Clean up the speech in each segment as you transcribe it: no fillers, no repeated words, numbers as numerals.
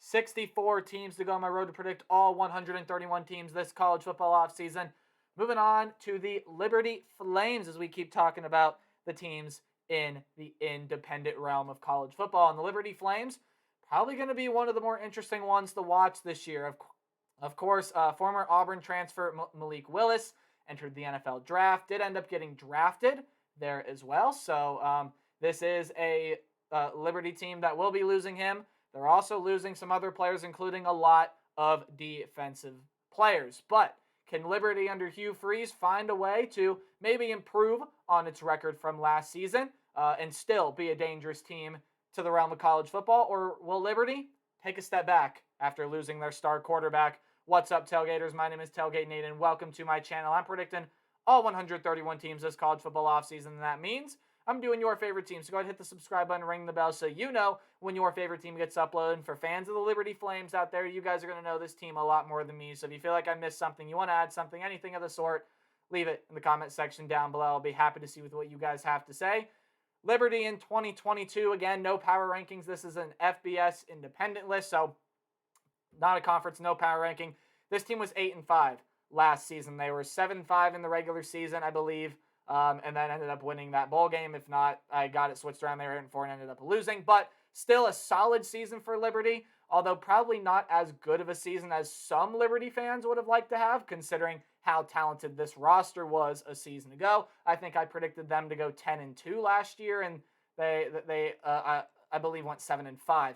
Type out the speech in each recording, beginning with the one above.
64 teams to go on my road to predict all 131 teams this college football offseason. Moving on to the Liberty Flames as we keep talking about the teams in the independent realm of college football. And the Liberty Flames, probably going to be one of the more interesting ones to watch this year. Of course, former Auburn transfer Mailk Willis entered the NFL draft, did end up getting drafted there as well. So this is a Liberty team that will be losing him. They're also losing some other players, including a lot of defensive players. But can Liberty under Hugh Freeze find a way to maybe improve on its record from last season and still be a dangerous team to the realm of college football? Or will Liberty take a step back after losing their star quarterback? What's up, Tailgaters? My name is Tailgate Nate, and welcome to my channel. I'm predicting all 131 teams this college football offseason, and that means I'm doing your favorite team. So go ahead and hit the subscribe button, ring the bell so you know when your favorite team gets uploaded. And for fans of the Liberty Flames out there, you guys are going to know this team a lot more than me. So if you feel like I missed something, you want to add something, anything of the sort, leave it in the comment section down below. I'll be happy to see what you guys have to say. Liberty in 2022, again, no power rankings. This is an FBS independent list, so not a conference, no power ranking. This team was 8-5 last season. They were 7-5 in the regular season, I believe. And then ended up winning that bowl game. If not, I got it switched around. They were 8-4 and ended up losing. But still a solid season for Liberty, although probably not as good of a season as some Liberty fans would have liked to have, considering how talented this roster was a season ago. I think I predicted them to go 10-2 last year, and they I believe went 7-5.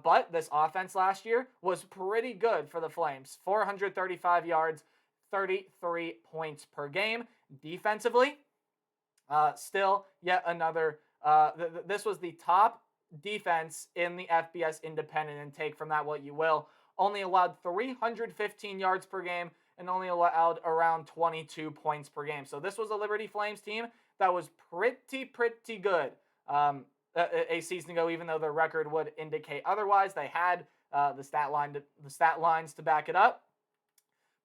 But this offense last year was pretty good for the Flames. 435 yards, 33 points per game. Defensively, still yet another, this was the top defense in the FBS independent, and take from that what you will. Only allowed 315 yards per game and only allowed around 22 points per game. So this was a Liberty Flames team that was pretty good a season ago, even though their record would indicate otherwise. They had the stat lines to back it up.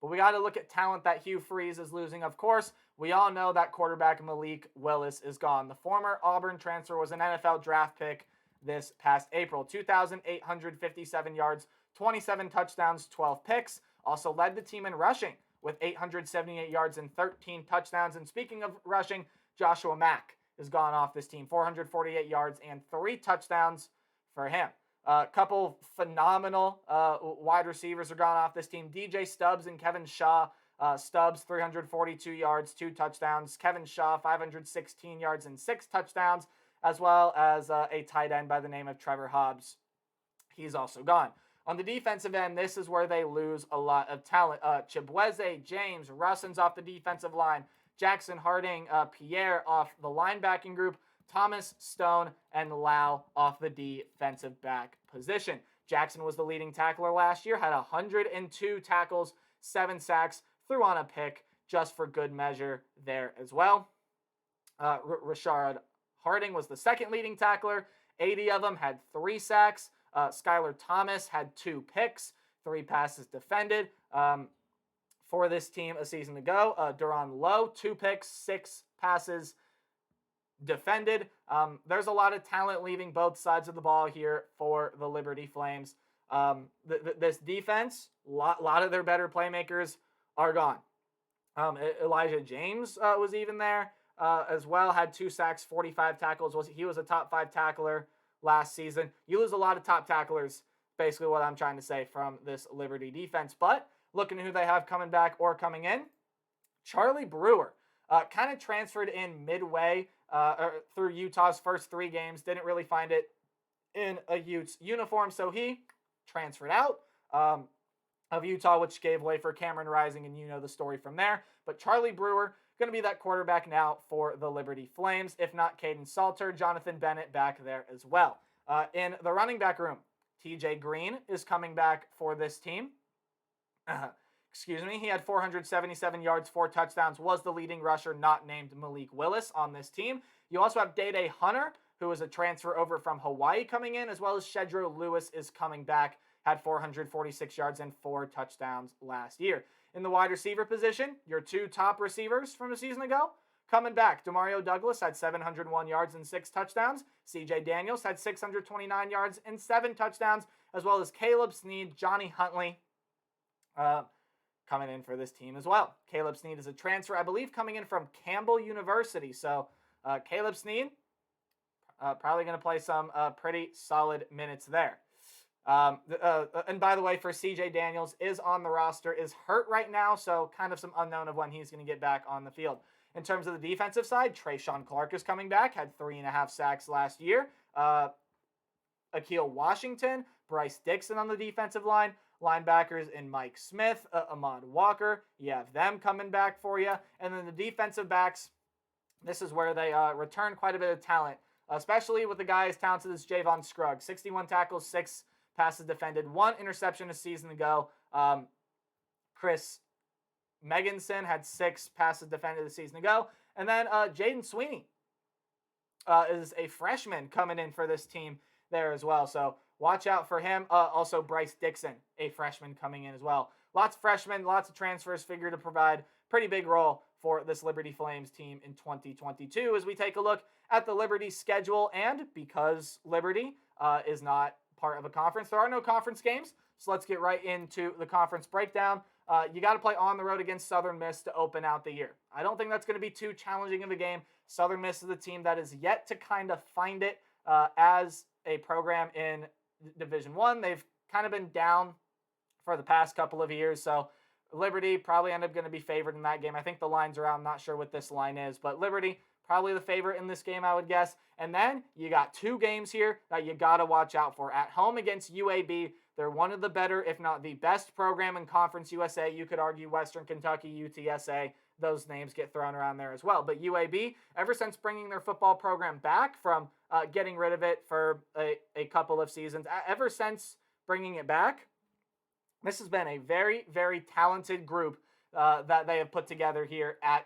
But we got to look at talent that Hugh Freeze is losing. Of course, we all know that quarterback Mailk Willis is gone. The former Auburn transfer was an NFL draft pick this past April. 2,857 yards, 27 touchdowns, 12 picks. Also led the team in rushing with 878 yards and 13 touchdowns. And speaking of rushing, Joshua Mack has gone off this team. 448 yards and 3 touchdowns for him. A couple phenomenal wide receivers are gone off this team. DJ Stubbs and Kevin Shaw. Stubbs, 342 yards, 2 touchdowns. Kevin Shaw, 516 yards and 6 touchdowns, as well as a tight end by the name of Trevor Hobbs. He's also gone. On the defensive end, this is where they lose a lot of talent. Chibueze, James, Russins off the defensive line. Jackson Harding, Pierre off the linebacking group. Thomas, Stone, and Lau off the defensive back position. Jackson was the leading tackler last year, had 102 tackles, 7 sacks, threw on a pick just for good measure there as well. Rashard Harding was the second leading tackler. 80 of them, had 3 sacks. Skylar Thomas had 2 picks, 3 passes defended. For this team a season ago, Duron Lowe, 2 picks, 6 passes defended. There's a lot of talent leaving both sides of the ball here for the Liberty Flames. This defense, a lot of their better playmakers are gone. Elijah James was even there as well, had 2 sacks, 45 tackles. He was a top 5 tackler last season. You lose a lot of top tacklers, basically what I'm trying to say, from this Liberty defense. But looking at who they have coming back or coming in, Charlie Brewer kind of transferred in midway through Utah's first 3 games. Didn't really find it in a Utes uniform, so he transferred out of Utah, which gave way for Cameron Rising, and you know the story from there. But Charlie Brewer going to be that quarterback now for the Liberty Flames. If not Caden Salter, Jonathan Bennett back there as well. In the running back room, TJ Green is coming back for this team. He had 477 yards, 4 touchdowns, was the leading rusher, not named Mailk Willis on this team. You also have Day Hunter, who is a transfer over from Hawaii, coming in, as well as Shedro Lewis is coming back, had 446 yards and 4 touchdowns last year. In the wide receiver position, your 2 top receivers from a season ago, Coming back, Demario Douglas had 701 yards and 6 touchdowns. CJ Daniels had 629 yards and 7 touchdowns, as well as Caleb Snead, Johnny Huntley coming in for this team as well. Caleb Snead is a transfer, I believe, coming in from Campbell University. So Caleb Snead probably going to play some pretty solid minutes there. And by the way, for CJ Daniels, is on the roster, is hurt right now, so kind of some unknown of when he's going to get back on the field. In terms of the defensive side, Trayshawn Clark is coming back, had 3.5 sacks last year. Akeel Washington, Bryce Dixon on the defensive line, linebackers in Mike Smith, Ahmad Walker. You have them coming back for you. And then the defensive backs, this is where they return quite a bit of talent, especially with the guy as talented as Javon Scruggs. 61 tackles, 6 passes defended, 1 interception a season ago. Chris Meganson had 6 passes defended a season ago. And then Jaden Sweeney is a freshman coming in for this team there as well. So watch out for him. Also Bryce Dixon, a freshman coming in as well. Lots of freshmen, lots of transfers figure to provide pretty big role for this Liberty Flames team in 2022 as we take a look at the Liberty schedule. And because Liberty is not part of a conference, there are no conference games. So let's get right into the conference breakdown. You got to play on the road against Southern Miss to open out the year. I don't think that's going to be too challenging of a game. Southern Miss is a team that is yet to kind of find it as a program in Division I. They've kind of been down for the past couple of years, so Liberty probably end up going to be favored in that game. I think the line's around. I'm not sure what this line is, but Liberty probably the favorite in this game, I would guess. And then you got 2 games here that you got to watch out for. At home against UAB, they're one of the better, if not the best program in Conference USA. You could argue Western Kentucky, UTSA. Those names get thrown around there as well. But UAB, ever since bringing their football program back from getting rid of it for a couple of seasons, ever since bringing it back, this has been a very, very talented group that they have put together here at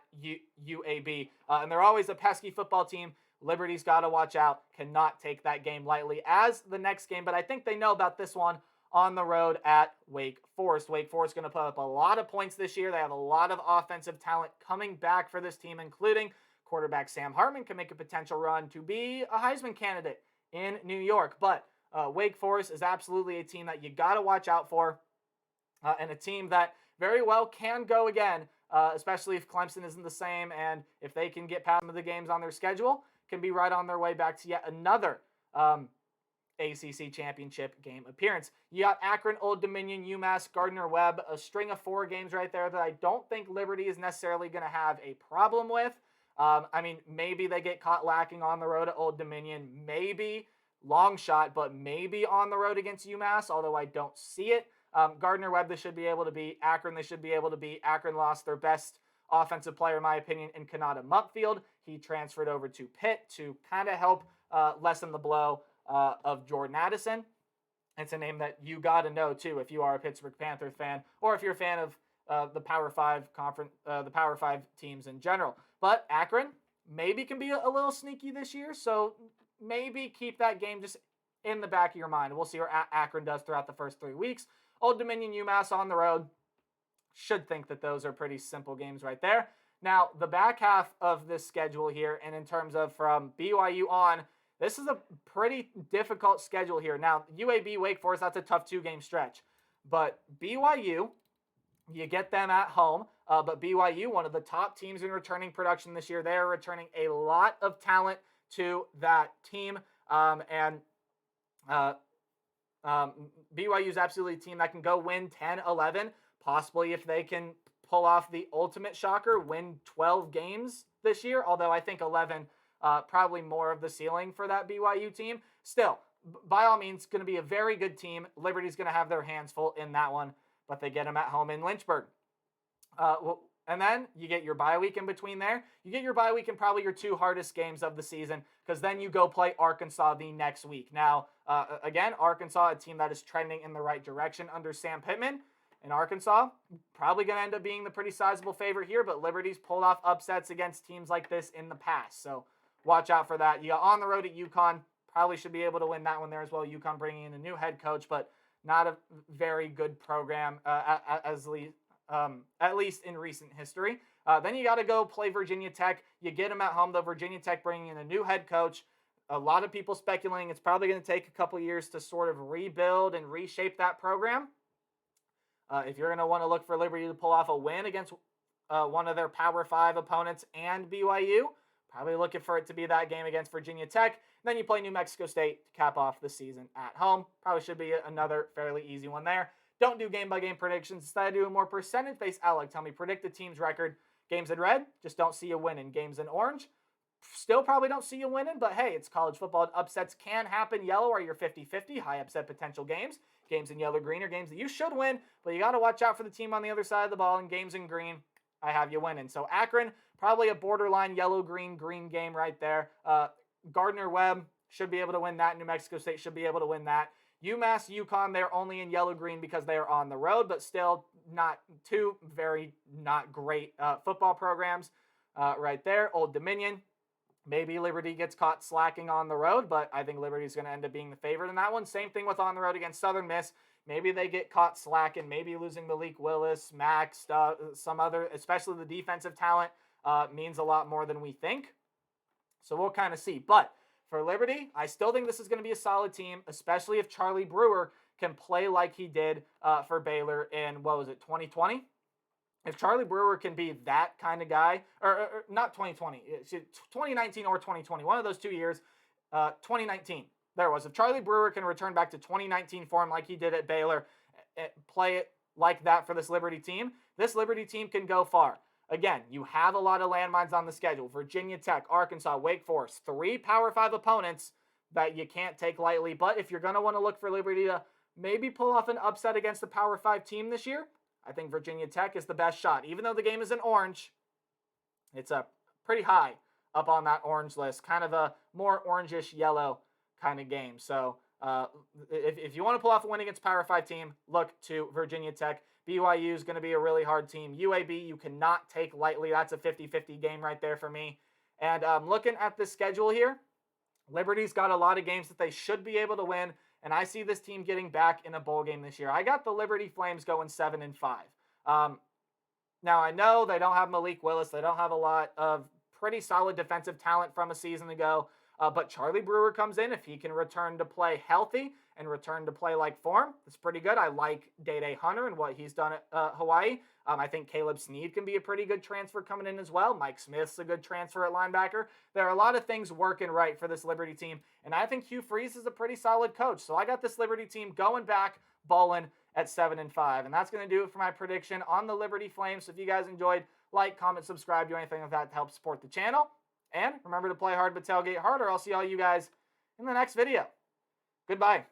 UAB. And they're always a pesky football team. Liberty's got to watch out. Cannot take that game lightly as the next game. But I think they know about this one on the road at Wake Forest. Wake Forest going to put up a lot of points this year. They have a lot of offensive talent coming back for this team, including quarterback Sam Hartman can make a potential run to be a Heisman candidate in New York. But Wake Forest is absolutely a team that you got to watch out for, and a team that very well can go again, especially if Clemson isn't the same, and if they can get past some of the games on their schedule, can be right on their way back to yet another ACC championship game appearance. You got Akron, Old Dominion, UMass, Gardner-Webb, a string of 4 games right there that I don't think Liberty is necessarily going to have a problem with. I mean, maybe they get caught lacking on the road at Old Dominion, maybe, long shot, but maybe on the road against UMass, although I don't see it. Gardner-Webb, they should be able to beat. Akron, they should be able to beat. Akron lost their best offensive player, in my opinion, in Kanata Mumpfield. He transferred over to Pitt to kind of help lessen the blow of Jordan Addison. It's a name that you got to know, too, if you are a Pittsburgh Panthers fan, or if you're a fan of the Power 5 conference, the Power 5 teams in general. But Akron maybe can be a little sneaky this year, so maybe keep that game just in the back of your mind. We'll see what Akron does throughout the first 3 weeks. Old Dominion, UMass on the road. Should think that those are pretty simple games right there. Now, the back half of this schedule here, and in terms of from BYU on, this is a pretty difficult schedule here. Now, UAB, Wake Forest, that's a tough 2-game stretch. But BYU, you get them at home. But BYU, one of the top teams in returning production this year, they are returning a lot of talent to that team. BYU is absolutely a team that can go win 10, 11, possibly if they can pull off the ultimate shocker, win 12 games this year, although I think 11 probably more of the ceiling for that BYU team. Still, by all means, going to be a very good team. Liberty's going to have their hands full in that one, but they get them at home in Lynchburg. And then you get your bye week in between there. You get your bye week in probably your 2 hardest games of the season, because then you go play Arkansas the next week. Now, again, Arkansas, a team that is trending in the right direction under Sam Pittman. And Arkansas, probably going to end up being the pretty sizable favorite here, but Liberty's pulled off upsets against teams like this in the past. So watch out for that. You got on the road at UConn. Probably should be able to win that one there as well. UConn bringing in a new head coach, but not a very good program at least in recent history. Then you got to go play Virginia Tech. You get them at home, though. Virginia Tech bringing in a new head coach. A lot of people speculating it's probably going to take a couple years to sort of rebuild and reshape that program. If you're going to want to look for Liberty to pull off a win against one of their Power 5 opponents and BYU, probably looking for it to be that game against Virginia Tech. And then you play New Mexico State to cap off the season at home. Probably should be another fairly easy one there. Don't do game-by-game predictions. Instead, do a more percentage-based outlook. Tell me, predict the team's record. Games in red, just don't see you winning. Games in orange, still probably don't see you winning, but hey, it's college football. Upsets can happen. Yellow are your 50-50, high upset potential games. Games in yellow-green are games that you should win, but you got to watch out for the team on the other side of the ball. And games in green, I have you winning. So Akron, probably a borderline yellow-green, green game right there. Gardner-Webb should be able to win that. New Mexico State should be able to win that. UMass, UConn, they're only in yellow-green because they are on the road, but still not two very not great football programs right there. Old Dominion, maybe Liberty gets caught slacking on the road, but I think Liberty's going to end up being the favorite in that one. Same thing with on the road against Southern Miss. Maybe they get caught slacking, maybe losing Mailk Willis, Max, some other, especially the defensive talent, means a lot more than we think. So we'll kind of see. But for Liberty, I still think this is going to be a solid team, especially if Charlie Brewer can play like he did for Baylor in, 2020? If Charlie Brewer can be that kind of guy, or not 2020, 2019 or 2020, one of those 2 years, 2019, there it was. If Charlie Brewer can return back to 2019 form like he did at Baylor, play it like that for this Liberty team can go far. Again, you have a lot of landmines on the schedule. Virginia Tech, Arkansas, Wake Forest, 3 Power 5 opponents that you can't take lightly. But if you're going to want to look for Liberty to maybe pull off an upset against the Power 5 team this year, I think Virginia Tech is the best shot. Even though the game is in orange, it's a pretty high up on that orange list. Kind of a more orangish yellow kind of game. So if you want to pull off a win against Power 5 team, look to Virginia Tech. BYU is going to be a really hard team. UAB, you cannot take lightly. That's a 50-50 game right there for me. And looking at the schedule here, Liberty's got a lot of games that they should be able to win, and I see this team getting back in a bowl game this year. I got the Liberty Flames going 7-5. Now, I know they don't have Mailk Willis. They don't have a lot of pretty solid defensive talent from a season ago, but Charlie Brewer comes in. If he can return to play healthy and return to play like form, it's pretty good. I like Day Hunter and what he's done at Hawaii. I think Caleb Sneed can be a pretty good transfer coming in as well. Mike Smith's a good transfer at linebacker. There are a lot of things working right for this Liberty team, and I think Hugh Freeze is a pretty solid coach. So I got this Liberty team going back, bowling at 7-5, and that's going to do it for my prediction on the Liberty Flames. So if you guys enjoyed, like, comment, subscribe, do anything like that to help support the channel. And remember to play hard but tailgate hard, or I'll see all you guys in the next video. Goodbye.